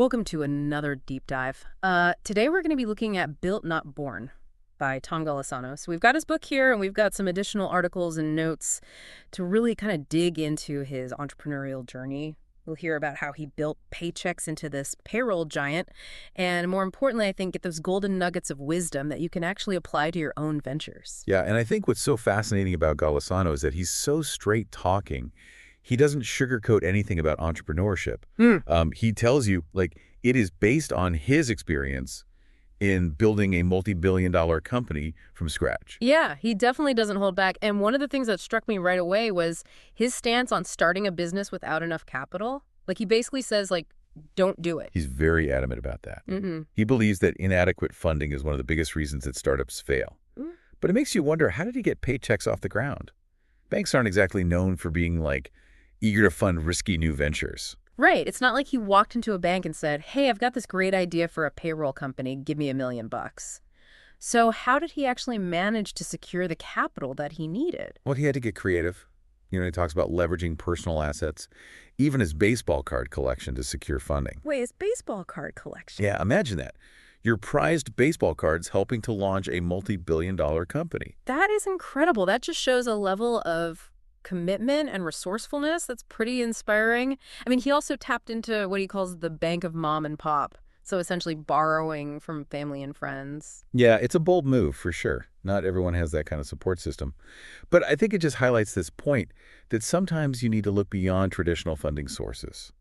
Welcome to another deep dive. Today we're going to be looking at Built Not Born by Tom Golisano. So we've got his book here, and we've got some additional articles and notes to really kind of dig into his entrepreneurial journey. We'll hear about how he built Paychex into this payroll giant, and more importantly, I think, get those golden nuggets of wisdom that you can actually apply to your own ventures. Yeah, and I think what's so fascinating about Golisano is that he's so straight talking. He doesn't sugarcoat anything about entrepreneurship. He tells you, like, it is based on his experience in building a multi-billion-dollar company from scratch. Yeah, he definitely doesn't hold back. And one of the things that struck me right away was his stance on starting a business without enough capital. Like, he basically says, like, don't do it. He's very adamant about that. He believes that inadequate funding is one of the biggest reasons that startups fail. But it makes you wonder, how did he get Paychex off the ground? Banks aren't exactly known for being, like, eager to fund risky new ventures. Right. It's not like he walked into a bank and said, hey, I've got this great idea for a payroll company. Give me $1 million. So how did he actually manage to secure the capital that he needed? Well, he had to get creative. He talks about leveraging personal assets, even his baseball card collection to secure funding. Wait, his baseball card collection? Yeah, imagine that. Your prized baseball cards helping to launch a multi-billion-dollar company. That is incredible. That just shows a level of commitment and resourcefulness that's pretty inspiring. I mean, he also tapped into what he calls the bank of mom and pop. So essentially borrowing from family and friends. Yeah, it's a bold move for sure. Not everyone has that kind of support system. But I think it just highlights this point that sometimes you need to look beyond traditional funding sources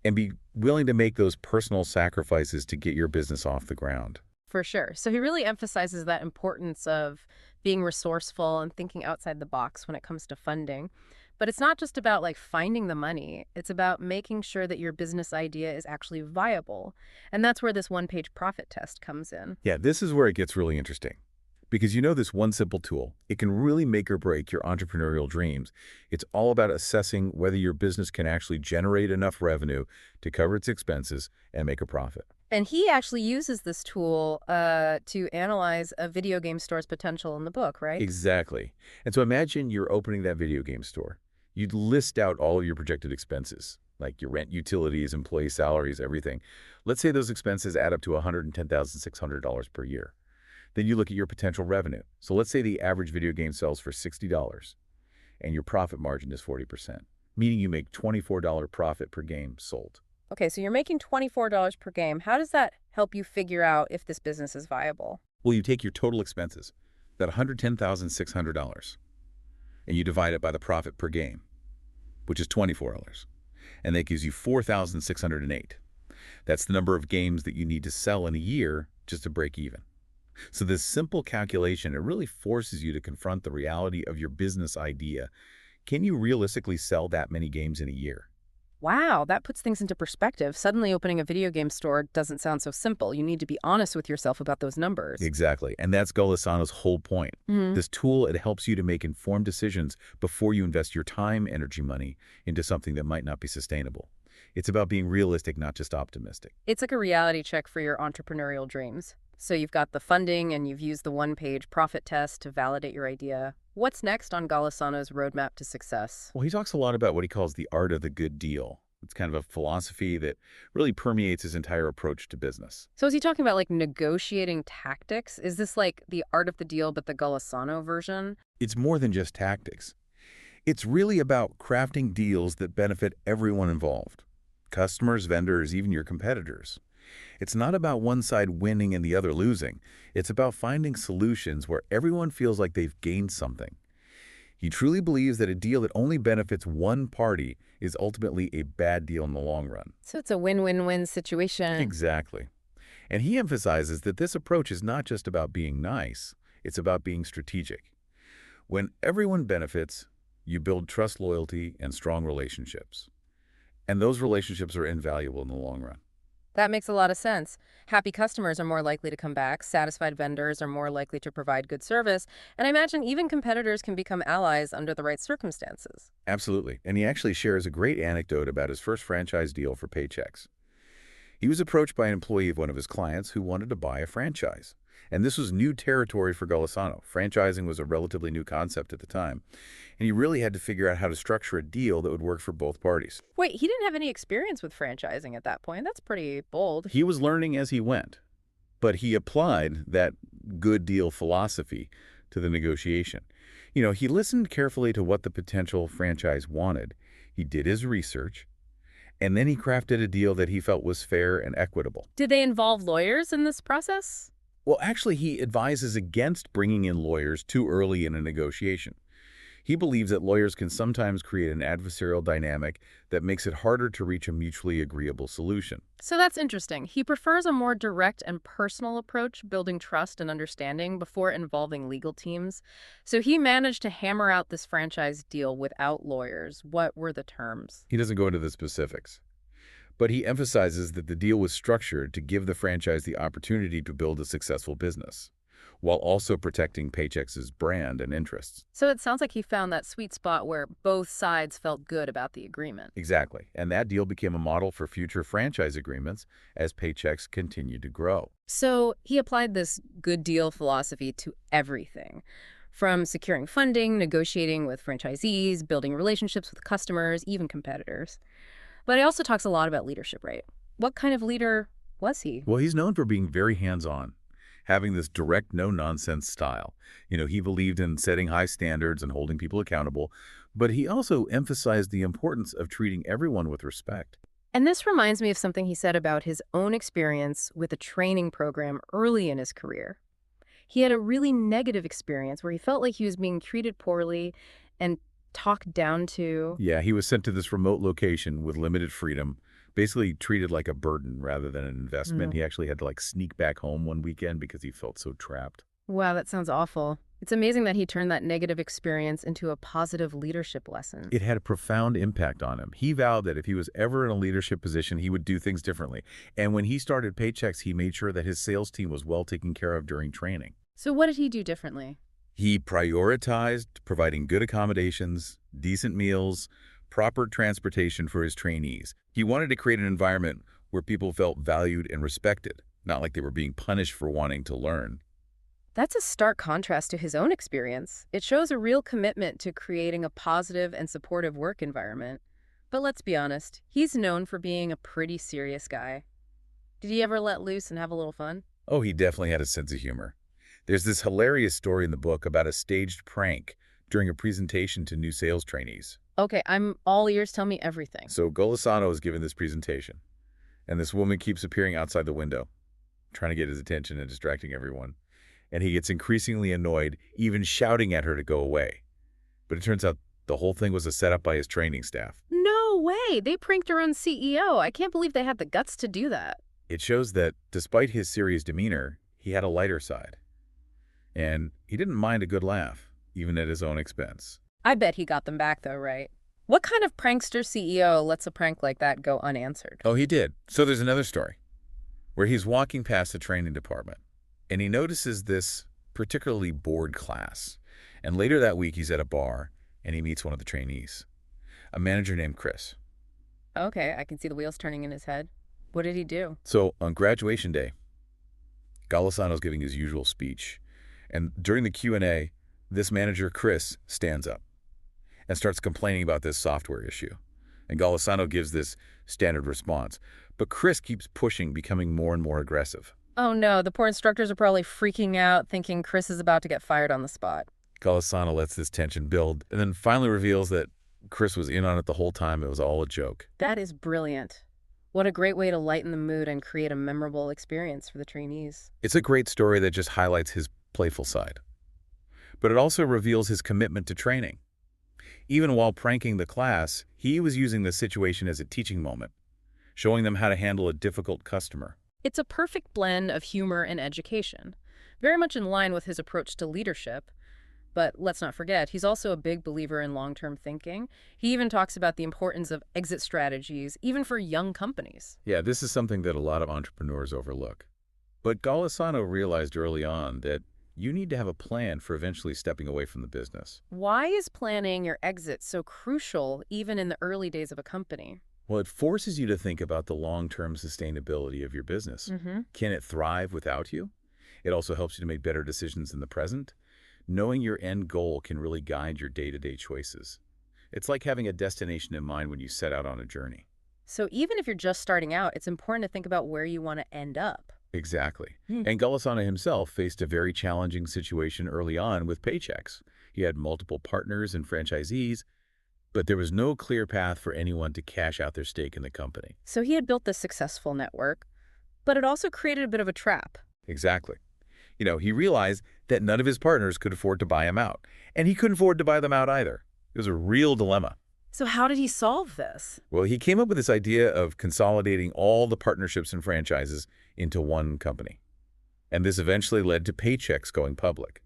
and be willing to make those personal sacrifices to get your business off the ground. For sure. So he really emphasizes that importance of being resourceful and thinking outside the box when it comes to funding. But it's not just about like finding the money. It's about making sure that your business idea is actually viable. And that's where this one-page profit test comes in. Yeah, this is where it gets really interesting. Because this one simple tool, it can really make or break your entrepreneurial dreams. It's all about assessing whether your business can actually generate enough revenue to cover its expenses and make a profit. And he actually uses this tool to analyze a video game store's potential in the book, right? Exactly. And so imagine you're opening that video game store. You'd list out all of your projected expenses, like your rent, utilities, employee salaries, everything. Let's say those expenses add up to $110,600 per year. Then you look at your potential revenue. So let's say the average video game sells for $60 and your profit margin is 40%, meaning you make $24 profit per game sold. Okay, so you're making $24 per game. How does that help you figure out if this business is viable? Well, you take your total expenses, that $110,600, and you divide it by the profit per game, which is $24. And that gives you $4,608. That's the number of games that you need to sell in a year just to break even. So this simple calculation, it really forces you to confront the reality of your business idea. Can you realistically sell that many games in a year? Wow, that puts things into perspective. Suddenly opening a video game store doesn't sound so simple. You need to be honest with yourself about those numbers. Exactly. And that's Golisano's whole point. This tool, it helps you to make informed decisions before you invest your time, energy, money into something that might not be sustainable. It's about being realistic, not just optimistic. It's like a reality check for your entrepreneurial dreams. So you've got the funding and you've used the one-page profit test to validate your idea. What's next on Golisano's roadmap to success? Well, he talks a lot about what he calls the art of the good deal. It's kind of a philosophy that really permeates his entire approach to business. So is he talking about like negotiating tactics? Is this like the art of the deal but the Golisano version? It's more than just tactics. It's really about crafting deals that benefit everyone involved. Customers, vendors, even your competitors. It's not about one side winning and the other losing. It's about finding solutions where everyone feels like they've gained something. He truly believes that a deal that only benefits one party is ultimately a bad deal in the long run. So it's a win-win-win situation. Exactly. And he emphasizes that this approach is not just about being nice, it's about being strategic. When everyone benefits, you build trust, loyalty, and strong relationships. And those relationships are invaluable in the long run. That makes a lot of sense. Happy customers are more likely to come back. Satisfied vendors are more likely to provide good service. And I imagine even competitors can become allies under the right circumstances. Absolutely. And he actually shares a great anecdote about his first franchise deal for Paychex. He was approached by an employee of one of his clients who wanted to buy a franchise. And this was new territory for Golisano. Franchising was a relatively new concept at the time, and he really had to figure out how to structure a deal that would work for both parties. Wait, he didn't have any experience with franchising at that point. That's pretty bold. He was learning as he went, but he applied that good deal philosophy to the negotiation. He listened carefully to what the potential franchise wanted. He did his research, and then he crafted a deal that he felt was fair and equitable. Did they involve lawyers in this process? Well, actually, he advises against bringing in lawyers too early in a negotiation. He believes that lawyers can sometimes create an adversarial dynamic that makes it harder to reach a mutually agreeable solution. So that's interesting. He prefers a more direct and personal approach, building trust and understanding before involving legal teams. So he managed to hammer out this franchise deal without lawyers. What were the terms? He doesn't go into the specifics, but he emphasizes that the deal was structured to give the franchise the opportunity to build a successful business, while also protecting Paychex's brand and interests. So it sounds like he found that sweet spot where both sides felt good about the agreement. Exactly. And that deal became a model for future franchise agreements as Paychex continued to grow. So he applied this good deal philosophy to everything, from securing funding, negotiating with franchisees, building relationships with customers, even competitors. But he also talks a lot about leadership, right? What kind of leader was he? Well, he's known for being very hands-on, having this direct, no-nonsense style. He believed in setting high standards and holding people accountable, but he also emphasized the importance of treating everyone with respect. And this reminds me of something he said about his own experience with a training program early in his career. He had a really negative experience where he felt like he was being treated poorly and talked down to. Yeah, he was sent to this remote location with limited freedom, basically treated like a burden rather than an investment. He actually had to sneak back home one weekend because he felt so trapped. Wow, that sounds awful. It's amazing that he turned that negative experience into a positive leadership lesson. It had a profound impact on him. He vowed that if he was ever in a leadership position, he would do things differently. And when he started Paychex, he made sure that his sales team was well taken care of during training. So what did he do differently? He prioritized providing good accommodations, decent meals, proper transportation for his trainees. He wanted to create an environment where people felt valued and respected, not like they were being punished for wanting to learn. That's a stark contrast to his own experience. It shows a real commitment to creating a positive and supportive work environment. But let's be honest, he's known for being a pretty serious guy. Did he ever let loose and have a little fun? Oh, he definitely had a sense of humor. There's this hilarious story in the book about a staged prank during a presentation to new sales trainees. Okay, I'm all ears. Tell me everything. So Golisano is giving this presentation, and this woman keeps appearing outside the window, trying to get his attention and distracting everyone. And he gets increasingly annoyed, even shouting at her to go away. But it turns out the whole thing was a setup by his training staff. No way! They pranked their own CEO. I can't believe they had the guts to do that. It shows that despite his serious demeanor, he had a lighter side. And he didn't mind a good laugh, even at his own expense. I bet he got them back, though, right? What kind of prankster CEO lets a prank like that go unanswered? Oh, he did. So there's another story where he's walking past the training department, and he notices this particularly bored class. And later that week, he's at a bar, and he meets one of the trainees, a manager named Chris. Okay, I can see the wheels turning in his head. What did he do? So on graduation day, Golisano's giving his usual speech. And during the Q&A, this manager, Chris, stands up and starts complaining about this software issue. And Golisano gives this standard response. But Chris keeps pushing, becoming more and more aggressive. Oh no, the poor instructors are probably freaking out, thinking Chris is about to get fired on the spot. Golisano lets this tension build, and then finally reveals that Chris was in on it the whole time. It was all a joke. That is brilliant. What a great way to lighten the mood and create a memorable experience for the trainees. It's a great story that just highlights his playful side. But it also reveals his commitment to training. Even while pranking the class, he was using the situation as a teaching moment, showing them how to handle a difficult customer. It's a perfect blend of humor and education, very much in line with his approach to leadership. But let's not forget, he's also a big believer in long-term thinking. He even talks about the importance of exit strategies, even for young companies. Yeah, this is something that a lot of entrepreneurs overlook. But Golisano realized early on that you need to have a plan for eventually stepping away from the business. Why is planning your exit so crucial even in the early days of a company? Well, it forces you to think about the long-term sustainability of your business. Can it thrive without you? It also helps you to make better decisions in the present. Knowing your end goal can really guide your day-to-day choices. It's like having a destination in mind when you set out on a journey. So even if you're just starting out, it's important to think about where you want to end up. Exactly. Hmm. And Golisano himself faced a very challenging situation early on with Paychex. He had multiple partners and franchisees, but there was no clear path for anyone to cash out their stake in the company. So he had built this successful network, but it also created a bit of a trap. Exactly. He realized that none of his partners could afford to buy him out, and he couldn't afford to buy them out either. It was a real dilemma. So how did he solve this? Well, he came up with this idea of consolidating all the partnerships and franchises into one company. And this eventually led to Paychex going public,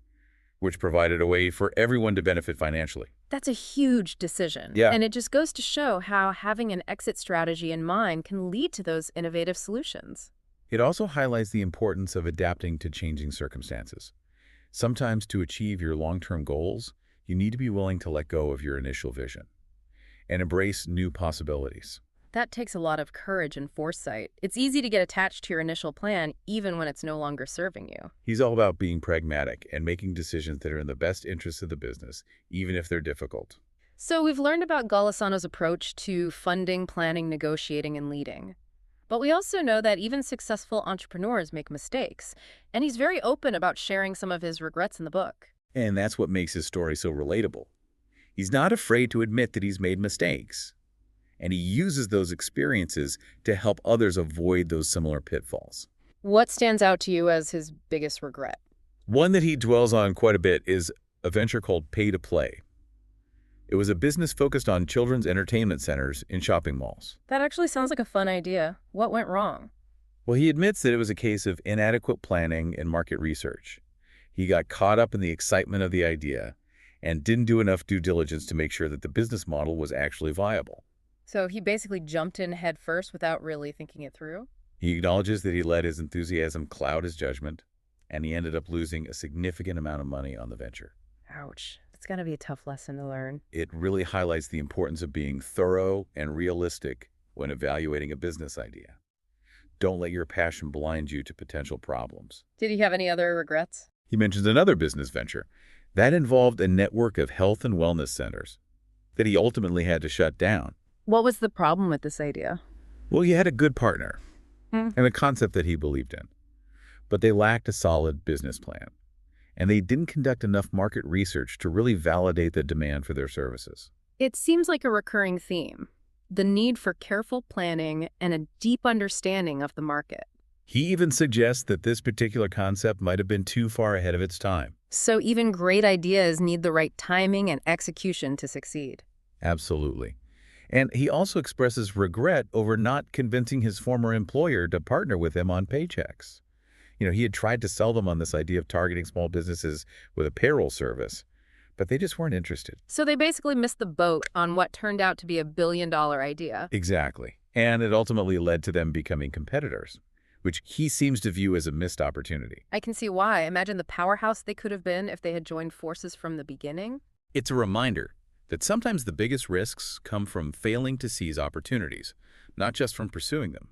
which provided a way for everyone to benefit financially. That's a huge decision. Yeah. And it just goes to show how having an exit strategy in mind can lead to those innovative solutions. It also highlights the importance of adapting to changing circumstances. Sometimes to achieve your long-term goals, you need to be willing to let go of your initial vision and embrace new possibilities. That takes a lot of courage and foresight. It's easy to get attached to your initial plan, even when it's no longer serving you. He's all about being pragmatic and making decisions that are in the best interest of the business, even if they're difficult. So we've learned about Golisano's approach to funding, planning, negotiating, and leading. But we also know that even successful entrepreneurs make mistakes, and he's very open about sharing some of his regrets in the book. And that's what makes his story so relatable. He's not afraid to admit that he's made mistakes, and he uses those experiences to help others avoid those similar pitfalls. What stands out to you as his biggest regret? One that he dwells on quite a bit is a venture called Pay to Play. It was a business focused on children's entertainment centers in shopping malls. That actually sounds like a fun idea. What went wrong? Well, he admits that it was a case of inadequate planning and market research. He got caught up in the excitement of the idea and didn't do enough due diligence to make sure that the business model was actually viable. So he basically jumped in head first without really thinking it through? He acknowledges that he let his enthusiasm cloud his judgment, and he ended up losing a significant amount of money on the venture. Ouch. That's got to be a tough lesson to learn. It really highlights the importance of being thorough and realistic when evaluating a business idea. Don't let your passion blind you to potential problems. Did he have any other regrets? He mentions another business venture that involved a network of health and wellness centers that he ultimately had to shut down. What was the problem with this idea? Well, he had a good partner and a concept that he believed in, but they lacked a solid business plan, and they didn't conduct enough market research to really validate the demand for their services. It seems like a recurring theme, the need for careful planning and a deep understanding of the market. He even suggests that this particular concept might have been too far ahead of its time. So even great ideas need the right timing and execution to succeed. Absolutely. And he also expresses regret over not convincing his former employer to partner with him on Paychex. He had tried to sell them on this idea of targeting small businesses with a payroll service, but they just weren't interested. So they basically missed the boat on what turned out to be a billion-dollar idea. Exactly. And it ultimately led to them becoming competitors, which he seems to view as a missed opportunity. I can see why. Imagine the powerhouse they could have been if they had joined forces from the beginning. It's a reminder that sometimes the biggest risks come from failing to seize opportunities, not just from pursuing them.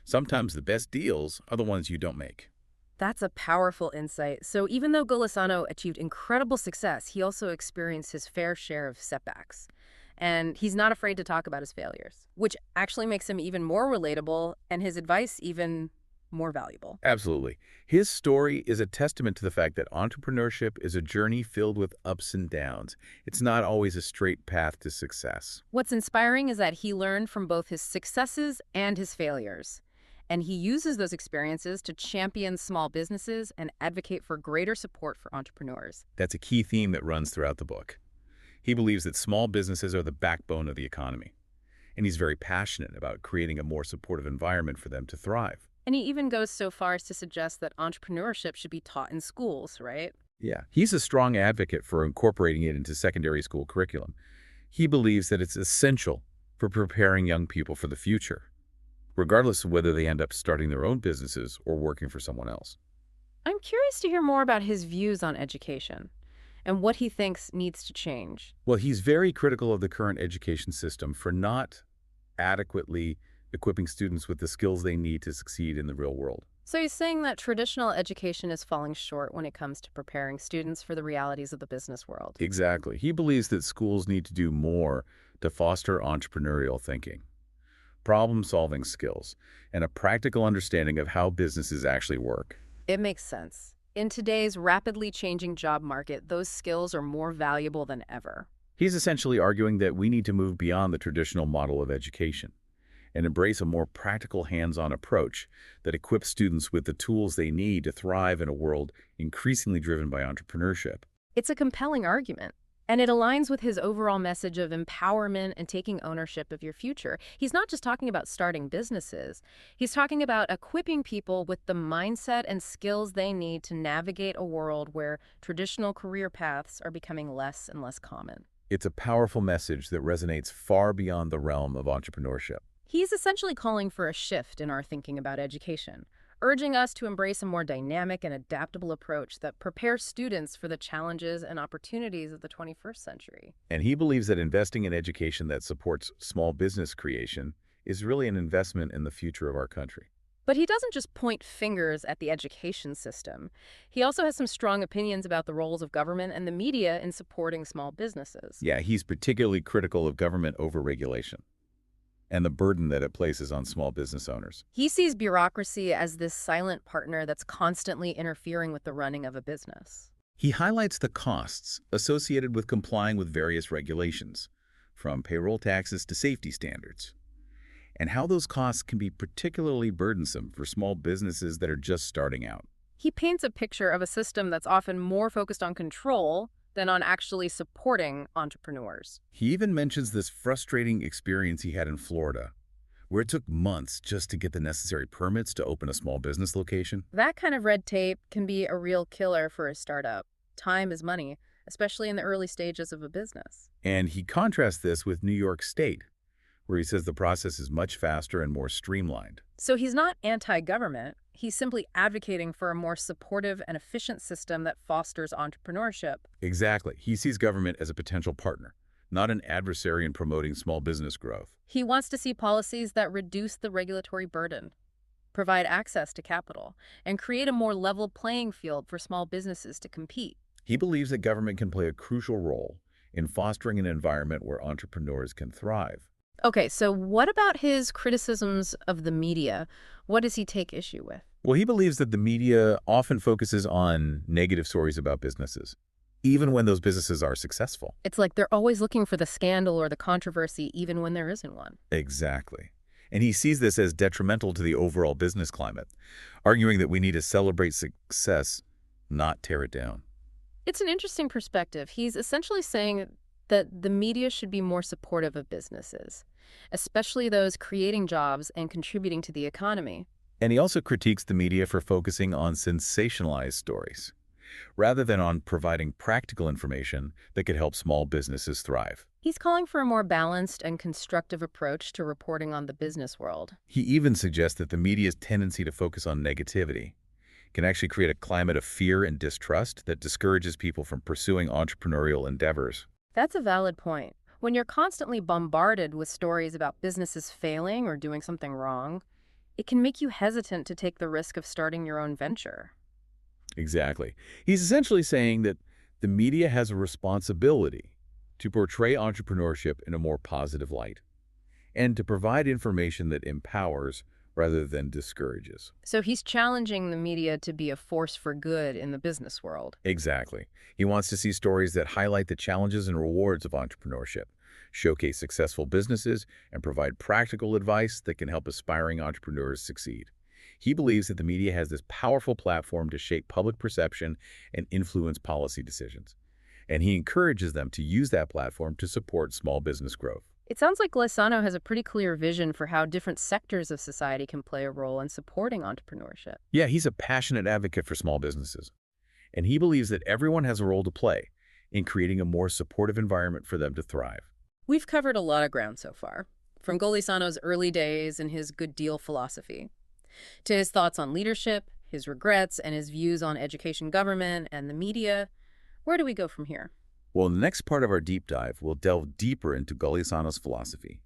Sometimes the best deals are the ones you don't make. That's a powerful insight. So even though Golisano achieved incredible success, he also experienced his fair share of setbacks. And he's not afraid to talk about his failures, which actually makes him even more relatable and his advice even more valuable. Absolutely. His story is a testament to the fact that entrepreneurship is a journey filled with ups and downs. It's not always a straight path to success. What's inspiring is that he learned from both his successes and his failures. And he uses those experiences to champion small businesses and advocate for greater support for entrepreneurs. That's a key theme that runs throughout the book. He believes that small businesses are the backbone of the economy, and he's very passionate about creating a more supportive environment for them to thrive. And he even goes so far as to suggest that entrepreneurship should be taught in schools, right? Yeah, he's a strong advocate for incorporating it into secondary school curriculum. He believes that it's essential for preparing young people for the future, regardless of whether they end up starting their own businesses or working for someone else. I'm curious to hear more about his views on education and what he thinks needs to change. Well, he's very critical of the current education system for not adequately equipping students with the skills they need to succeed in the real world. So he's saying that traditional education is falling short when it comes to preparing students for the realities of the business world. Exactly. He believes that schools need to do more to foster entrepreneurial thinking, problem-solving skills, and a practical understanding of how businesses actually work. It makes sense. In today's rapidly changing job market, those skills are more valuable than ever. He's essentially arguing that we need to move beyond the traditional model of education and embrace a more practical, hands-on approach that equips students with the tools they need to thrive in a world increasingly driven by entrepreneurship. It's a compelling argument, and it aligns with his overall message of empowerment and taking ownership of your future. He's not just talking about starting businesses. He's talking about equipping people with the mindset and skills they need to navigate a world where traditional career paths are becoming less and less common. It's a powerful message that resonates far beyond the realm of entrepreneurship. He's essentially calling for a shift in our thinking about education, urging us to embrace a more dynamic and adaptable approach that prepares students for the challenges and opportunities of the 21st century. And he believes that investing in education that supports small business creation is really an investment in the future of our country. But he doesn't just point fingers at the education system. He also has some strong opinions about the roles of government and the media in supporting small businesses. Yeah, he's particularly critical of government overregulation and the burden that it places on small business owners. He sees bureaucracy as this silent partner that's constantly interfering with the running of a business. He highlights the costs associated with complying with various regulations, from payroll taxes to safety standards, and how those costs can be particularly burdensome for small businesses that are just starting out. He paints a picture of a system that's often more focused on control than on actually supporting entrepreneurs. He even mentions this frustrating experience he had in Florida, where it took months just to get the necessary permits to open a small business location. That kind of red tape can be a real killer for a startup. Time is money, especially in the early stages of a business. And he contrasts this with New York State, where he says the process is much faster and more streamlined. So he's not anti-government. He's simply advocating for a more supportive and efficient system that fosters entrepreneurship. Exactly. He sees government as a potential partner, not an adversary in promoting small business growth. He wants to see policies that reduce the regulatory burden, provide access to capital, and create a more level playing field for small businesses to compete. He believes that government can play a crucial role in fostering an environment where entrepreneurs can thrive. Okay, so what about his criticisms of the media? What does he take issue with? Well, he believes that the media often focuses on negative stories about businesses, even when those businesses are successful. It's like they're always looking for the scandal or the controversy, even when there isn't one. Exactly. And he sees this as detrimental to the overall business climate, arguing that we need to celebrate success, not tear it down. It's an interesting perspective. He's essentially saying that the media should be more supportive of businesses, especially those creating jobs and contributing to the economy. And he also critiques the media for focusing on sensationalized stories, rather than on providing practical information that could help small businesses thrive. He's calling for a more balanced and constructive approach to reporting on the business world. He even suggests that the media's tendency to focus on negativity can actually create a climate of fear and distrust that discourages people from pursuing entrepreneurial endeavors. That's a valid point. When you're constantly bombarded with stories about businesses failing or doing something wrong, it can make you hesitant to take the risk of starting your own venture. Exactly. He's essentially saying that the media has a responsibility to portray entrepreneurship in a more positive light and to provide information that empowers rather than discourages. So he's challenging the media to be a force for good in the business world. Exactly. He wants to see stories that highlight the challenges and rewards of entrepreneurship, showcase successful businesses, and provide practical advice that can help aspiring entrepreneurs succeed. He believes that the media has this powerful platform to shape public perception and influence policy decisions, and he encourages them to use that platform to support small business growth. It sounds like Golisano has a pretty clear vision for how different sectors of society can play a role in supporting entrepreneurship. Yeah, he's a passionate advocate for small businesses, and he believes that everyone has a role to play in creating a more supportive environment for them to thrive. We've covered a lot of ground so far, from Golisano's early days and his good deal philosophy, to his thoughts on leadership, his regrets, and his views on education, government, and the media. Where do we go from here? Well, in the next part of our deep dive, we'll delve deeper into Golisano's philosophy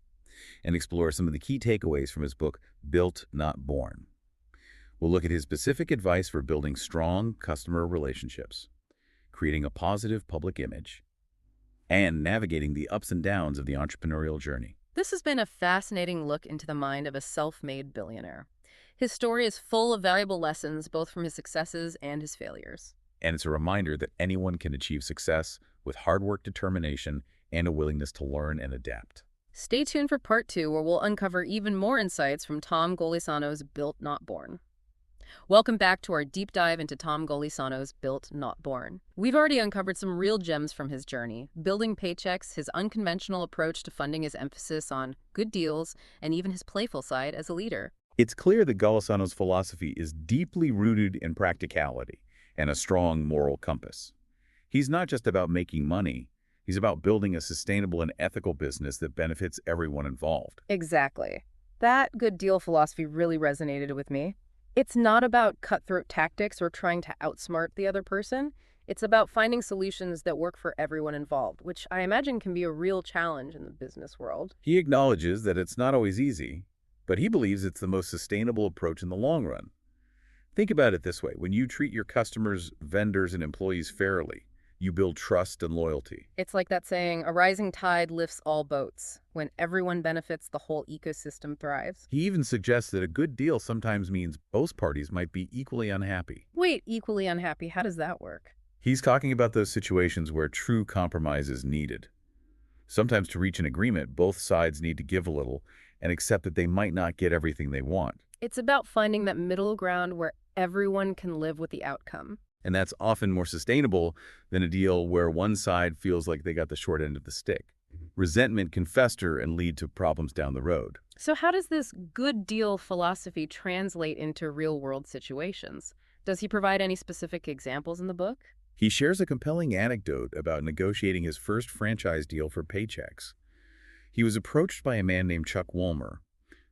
and explore some of the key takeaways from his book, Built, Not Born, We'll look at his specific advice for building strong customer relationships, creating a positive public image, and navigating the ups and downs of the entrepreneurial journey. This has been a fascinating look into the mind of a self-made billionaire. His story is full of valuable lessons, both from his successes and his failures. And it's a reminder that anyone can achieve success with hard work, determination, and a willingness to learn and adapt. Stay tuned for part 2, where we'll uncover even more insights from Tom Golisano's Built Not Born. Welcome back to our deep dive into Tom Golisano's Built Not Born. We've already uncovered some real gems from his journey, building Paychex, his unconventional approach to funding, his emphasis on good deals, and even his playful side as a leader. It's clear that Golisano's philosophy is deeply rooted in practicality and a strong moral compass. He's not just about making money. He's about building a sustainable and ethical business that benefits everyone involved. Exactly. That good deal philosophy really resonated with me. It's not about cutthroat tactics or trying to outsmart the other person. It's about finding solutions that work for everyone involved, which I imagine can be a real challenge in the business world. He acknowledges that it's not always easy, but he believes it's the most sustainable approach in the long run. Think about it this way. When you treat your customers, vendors, and employees fairly, you build trust and loyalty. It's like that saying, a rising tide lifts all boats. When everyone benefits, the whole ecosystem thrives. He even suggests that a good deal sometimes means both parties might be equally unhappy. Wait, equally unhappy? How does that work? He's talking about those situations where true compromise is needed. Sometimes to reach an agreement, both sides need to give a little and accept that they might not get everything they want. It's about finding that middle ground where everyone can live with the outcome. And that's often more sustainable than a deal where one side feels like they got the short end of the stick. Resentment can fester and lead to problems down the road. So how does this good deal philosophy translate into real-world situations? Does he provide any specific examples in the book? He shares a compelling anecdote about negotiating his first franchise deal for Paychex. He was approached by a man named Chuck Wollmer,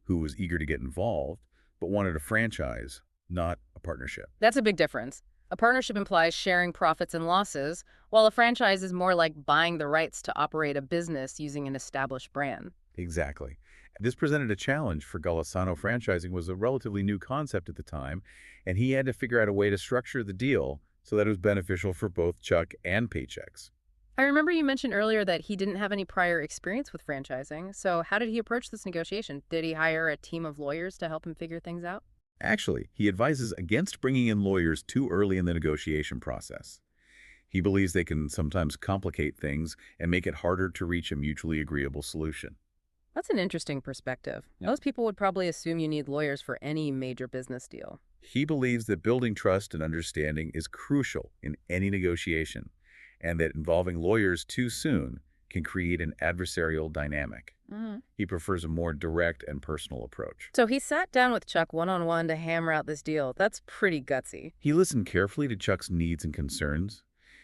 who was eager to get involved, but wanted a franchise, not a partnership. That's a big difference. A partnership implies sharing profits and losses, while a franchise is more like buying the rights to operate a business using an established brand. Exactly. This presented a challenge for Golisano. Franchising was a relatively new concept at the time, and he had to figure out a way to structure the deal so that it was beneficial for both Chuck and Paychex. I remember you mentioned earlier that he didn't have any prior experience with franchising, so how did he approach this negotiation? Did he hire a team of lawyers to help him figure things out? Actually, he advises against bringing in lawyers too early in the negotiation process. He believes they can sometimes complicate things and make it harder to reach a mutually agreeable solution. That's an interesting perspective. Most people would probably assume you need lawyers for any major business deal. He believes that building trust and understanding is crucial in any negotiation, and that involving lawyers too soon can create an adversarial dynamic. He prefers a more direct and personal approach. So he sat down with Chuck one-on-one to hammer out this deal. That's pretty gutsy. He listened carefully to Chuck's needs and concerns.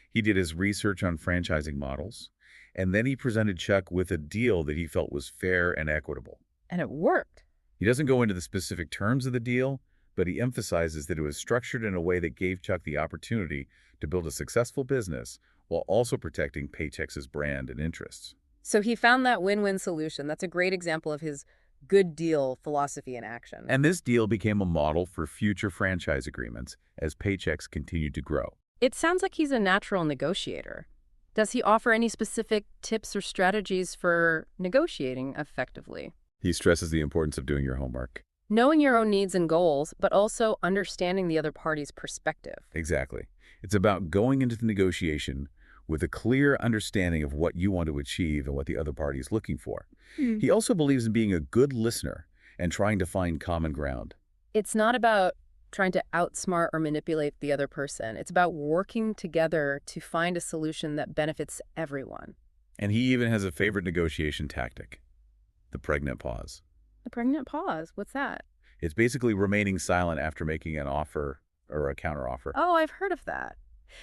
He did his research on franchising models, and then he presented Chuck with a deal that he felt was fair and equitable. And it worked. He doesn't go into the specific terms of the deal, but he emphasizes that it was structured in a way that gave Chuck the opportunity to build a successful business while also protecting Paychex's brand and interests. So he found that win-win solution. That's a great example of his good deal philosophy in action. And this deal became a model for future franchise agreements as Paychex continued to grow. It sounds like he's a natural negotiator. Does he offer any specific tips or strategies for negotiating effectively? He stresses the importance of doing your homework. Knowing your own needs and goals, but also understanding the other party's perspective. Exactly. It's about going into the negotiation with a clear understanding of what you want to achieve and what the other party is looking for. He also believes in being a good listener and trying to find common ground. It's not about trying to outsmart or manipulate the other person. It's about working together to find a solution that benefits everyone. And he even has a favorite negotiation tactic, the pregnant pause. A pregnant pause? What's that? It's basically remaining silent after making an offer or a counteroffer. Oh, I've heard of that.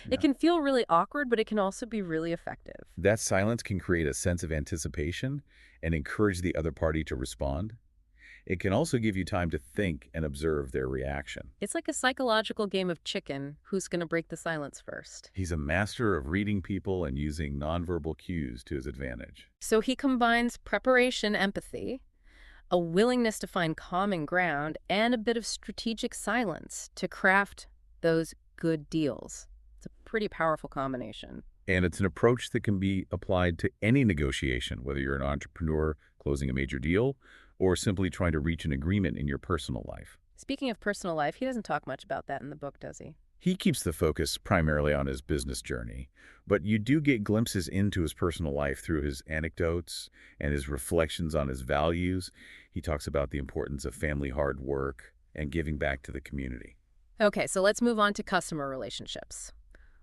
Yeah. It can feel really awkward, but it can also be really effective. That silence can create a sense of anticipation and encourage the other party to respond. It can also give you time to think and observe their reaction. It's like a psychological game of chicken. Who's going to break the silence first? He's a master of reading people and using nonverbal cues to his advantage. So he combines preparation, empathy, a willingness to find common ground, and a bit of strategic silence to craft those good deals. It's a pretty powerful combination. And it's an approach that can be applied to any negotiation, whether you're an entrepreneur closing a major deal or simply trying to reach an agreement in your personal life. Speaking of personal life, he doesn't talk much about that in the book, does he? He keeps the focus primarily on his business journey, but you do get glimpses into his personal life through his anecdotes and his reflections on his values. He talks about the importance of family hard work and giving back to the community. Okay, so let's move on to customer relationships.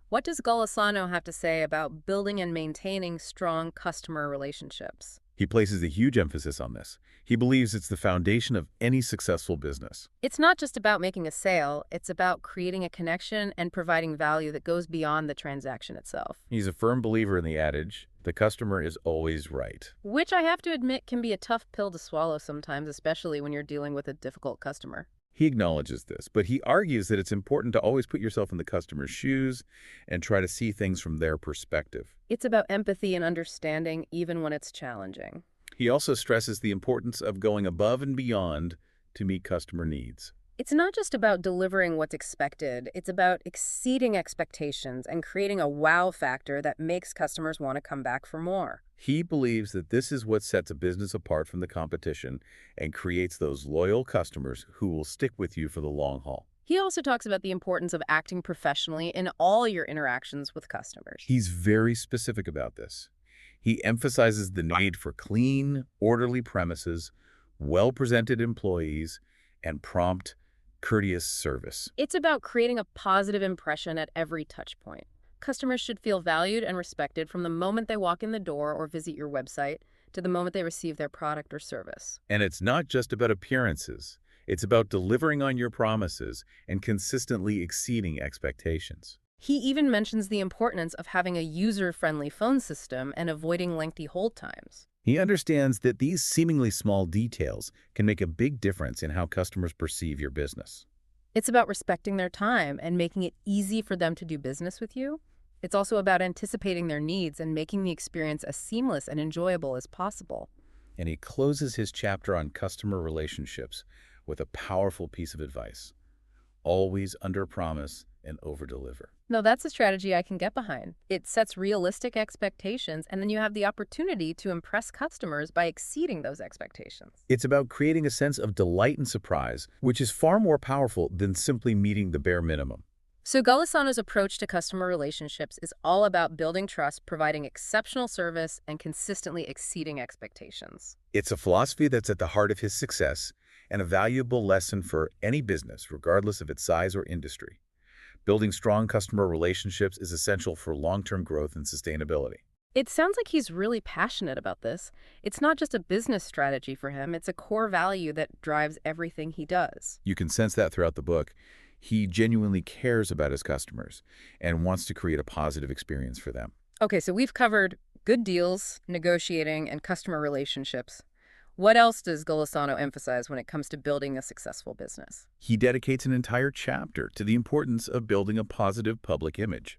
What does Golisano have to say about building and maintaining strong customer relationships? He places a huge emphasis on this. He believes it's the foundation of any successful business. It's not just about making a sale, it's about creating a connection and providing value that goes beyond the transaction itself. He's a firm believer in the adage, the customer is always right. Which I have to admit can be a tough pill to swallow sometimes, especially when you're dealing with a difficult customer. He acknowledges this, but he argues that it's important to always put yourself in the customer's shoes and try to see things from their perspective. It's about empathy and understanding, even when it's challenging. He also stresses the importance of going above and beyond to meet customer needs. It's not just about delivering what's expected, it's about exceeding expectations and creating a wow factor that makes customers want to come back for more. He believes that this is what sets a business apart from the competition and creates those loyal customers who will stick with you for the long haul. He also talks about the importance of acting professionally in all your interactions with customers. He's very specific about this. He emphasizes the need for clean, orderly premises, well-presented employees, and prompt, courteous service. It's about creating a positive impression at every touch point. Customers should feel valued and respected from the moment they walk in the door or visit your website to the moment they receive their product or service. And it's not just about appearances. It's about delivering on your promises and consistently exceeding expectations. He even mentions the importance of having a user-friendly phone system and avoiding lengthy hold times. He understands that these seemingly small details can make a big difference in how customers perceive your business. It's about respecting their time and making it easy for them to do business with you. It's also about anticipating their needs and making the experience as seamless and enjoyable as possible. And he closes his chapter on customer relationships with a powerful piece of advice. Always underpromise and overdeliver. No, that's a strategy I can get behind. It sets realistic expectations, and then you have the opportunity to impress customers by exceeding those expectations. It's about creating a sense of delight and surprise, which is far more powerful than simply meeting the bare minimum. So Golisano's approach to customer relationships is all about building trust, providing exceptional service, and consistently exceeding expectations. It's a philosophy that's at the heart of his success and a valuable lesson for any business, regardless of its size or industry. Building strong customer relationships is essential for long-term growth and sustainability. It sounds like he's really passionate about this. It's not just a business strategy for him, it's a core value that drives everything he does. You can sense that throughout the book. He genuinely cares about his customers and wants to create a positive experience for them. Okay, so we've covered good deals, negotiating, and customer relationships. What else does Golisano emphasize when it comes to building a successful business? He dedicates an entire chapter to the importance of building a positive public image.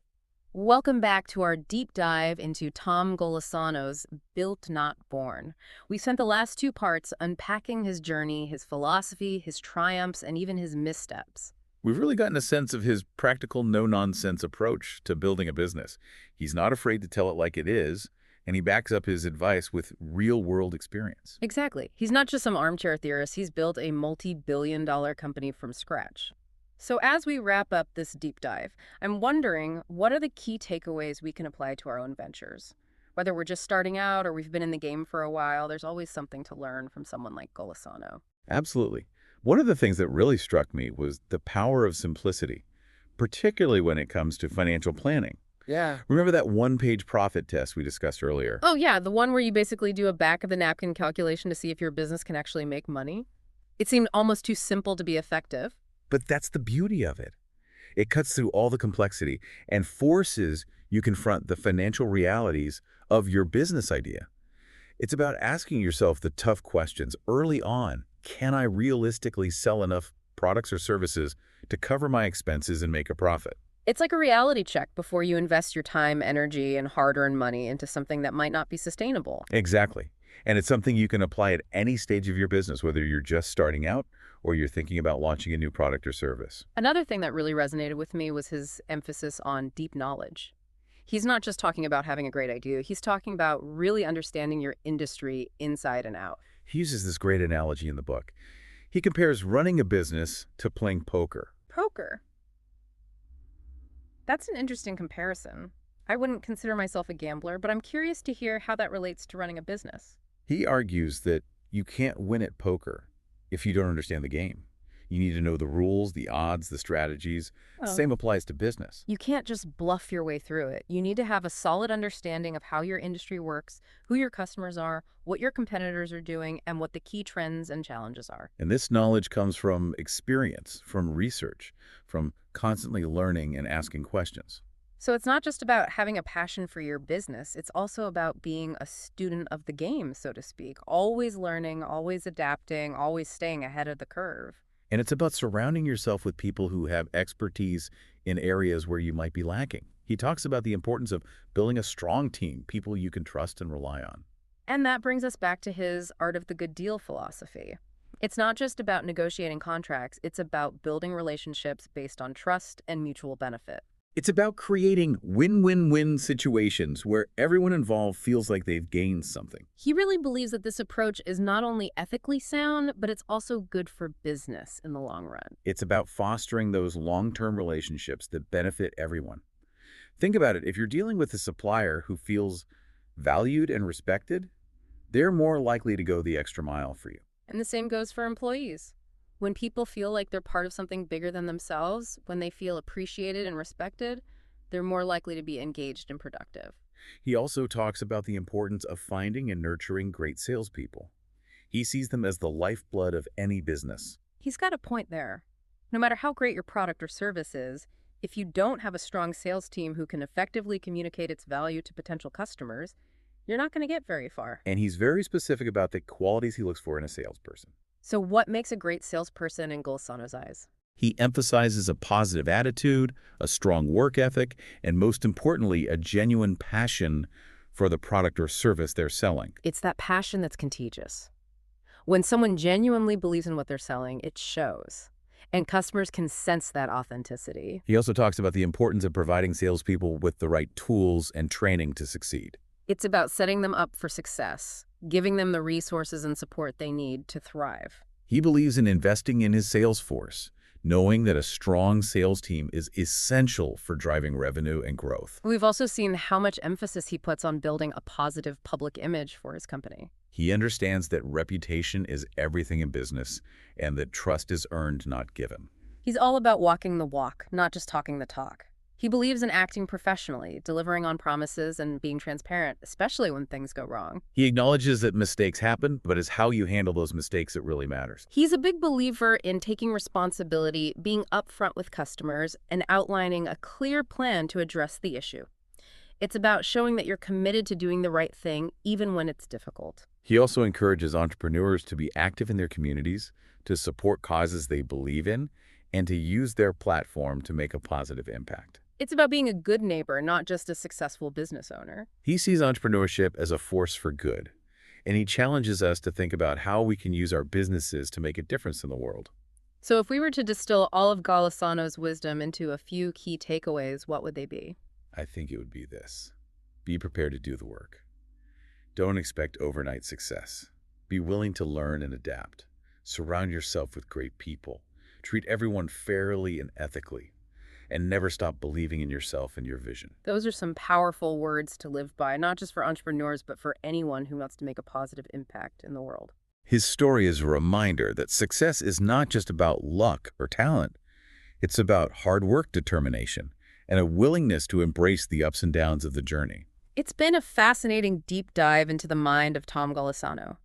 Welcome back to our deep dive into Tom Golisano's Built Not Born. We spent the last two parts unpacking his journey, his philosophy, his triumphs, and even his missteps. We've really gotten a sense of his practical, no-nonsense approach to building a business. He's not afraid to tell it like it is, and he backs up his advice with real-world experience. Exactly. He's not just some armchair theorist. He's built a multi-billion-dollar company from scratch. So as we wrap up this deep dive, I'm wondering, what are the key takeaways we can apply to our own ventures? Whether we're just starting out or we've been in the game for a while, there's always something to learn from someone like Golisano. Absolutely. One of the things that really struck me was the power of simplicity, particularly when it comes to financial planning. Yeah. Remember that one-page profit test we discussed earlier? Oh, yeah, the one where you basically do a back-of-the-napkin calculation to see if your business can actually make money. It seemed almost too simple to be effective. But that's the beauty of it. It cuts through all the complexity and forces you confront the financial realities of your business idea. It's about asking yourself the tough questions early on. Can I realistically sell enough products or services to cover my expenses and make a profit? It's like a reality check before you invest your time, energy, and hard-earned money into something that might not be sustainable. Exactly. And it's something you can apply at any stage of your business, whether you're just starting out or you're thinking about launching a new product or service. Another thing that really resonated with me was his emphasis on deep knowledge. He's not just talking about having a great idea, he's talking about really understanding your industry inside and out. He uses this great analogy in the book. He compares running a business to playing poker. Poker. That's an interesting comparison. I wouldn't consider myself a gambler, but I'm curious to hear how that relates to running a business. He argues that you can't win at poker if you don't understand the game. You need to know the rules, the odds, the strategies. Oh. Same applies to business. You can't just bluff your way through it. You need to have a solid understanding of how your industry works, who your customers are, what your competitors are doing, and what the key trends and challenges are. And this knowledge comes from experience, from research, from constantly learning and asking questions. So it's not just about having a passion for your business, it's also about being a student of the game, so to speak, always learning, always adapting, always staying ahead of the curve. And it's about surrounding yourself with people who have expertise in areas where you might be lacking. He talks about the importance of building a strong team, people you can trust and rely on. And that brings us back to his art of the good deal philosophy. It's not just about negotiating contracts, it's about building relationships based on trust and mutual benefit. It's about creating win-win-win situations where everyone involved feels like they've gained something. He really believes that this approach is not only ethically sound, but it's also good for business in the long run. It's about fostering those long-term relationships that benefit everyone. Think about it. If you're dealing with a supplier who feels valued and respected, they're more likely to go the extra mile for you. And the same goes for employees. When people feel like they're part of something bigger than themselves, when they feel appreciated and respected, they're more likely to be engaged and productive. He also talks about the importance of finding and nurturing great salespeople. He sees them as the lifeblood of any business. He's got a point there. No matter how great your product or service is, if you don't have a strong sales team who can effectively communicate its value to potential customers, you're not going to get very far. And he's very specific about the qualities he looks for in a salesperson. So what makes a great salesperson in Golisano's eyes? He emphasizes a positive attitude, a strong work ethic, and most importantly, a genuine passion for the product or service they're selling. It's that passion that's contagious. When someone genuinely believes in what they're selling, it shows. And customers can sense that authenticity. He also talks about the importance of providing salespeople with the right tools and training to succeed. It's about setting them up for success, giving them the resources and support they need to thrive. He believes in investing in his sales force, knowing that a strong sales team is essential for driving revenue and growth. We've also seen how much emphasis he puts on building a positive public image for his company. He understands that reputation is everything in business and that trust is earned, not given. He's all about walking the walk, not just talking the talk. He believes in acting professionally, delivering on promises, and being transparent, especially when things go wrong. He acknowledges that mistakes happen, but it's how you handle those mistakes that really matters. He's a big believer in taking responsibility, being upfront with customers, and outlining a clear plan to address the issue. It's about showing that you're committed to doing the right thing, even when it's difficult. He also encourages entrepreneurs to be active in their communities, to support causes they believe in, and to use their platform to make a positive impact. It's about being a good neighbor, not just a successful business owner. He sees entrepreneurship as a force for good, and he challenges us to think about how we can use our businesses to make a difference in the world. So if we were to distill all of Golisano's wisdom into a few key takeaways, what would they be? I think it would be this. Be prepared to do the work. Don't expect overnight success. Be willing to learn and adapt. Surround yourself with great people. Treat everyone fairly and ethically. And never stop believing in yourself and your vision. Those are some powerful words to live by, not just for entrepreneurs, but for anyone who wants to make a positive impact in the world. His story is a reminder that success is not just about luck or talent. It's about hard work, determination, and a willingness to embrace the ups and downs of the journey. It's been a fascinating deep dive into the mind of Tom Golisano.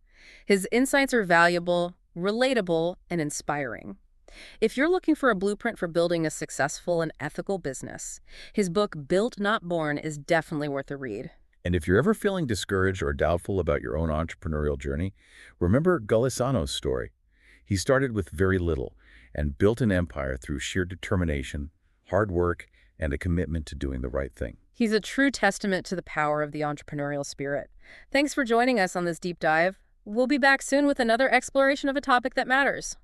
His insights are valuable, relatable, and inspiring. If you're looking for a blueprint for building a successful and ethical business, his book, Built Not Born, is definitely worth a read. And if you're ever feeling discouraged or doubtful about your own entrepreneurial journey, remember Golisano's story. He started with very little and built an empire through sheer determination, hard work, and a commitment to doing the right thing. He's a true testament to the power of the entrepreneurial spirit. Thanks for joining us on this deep dive. We'll be back soon with another exploration of a topic that matters.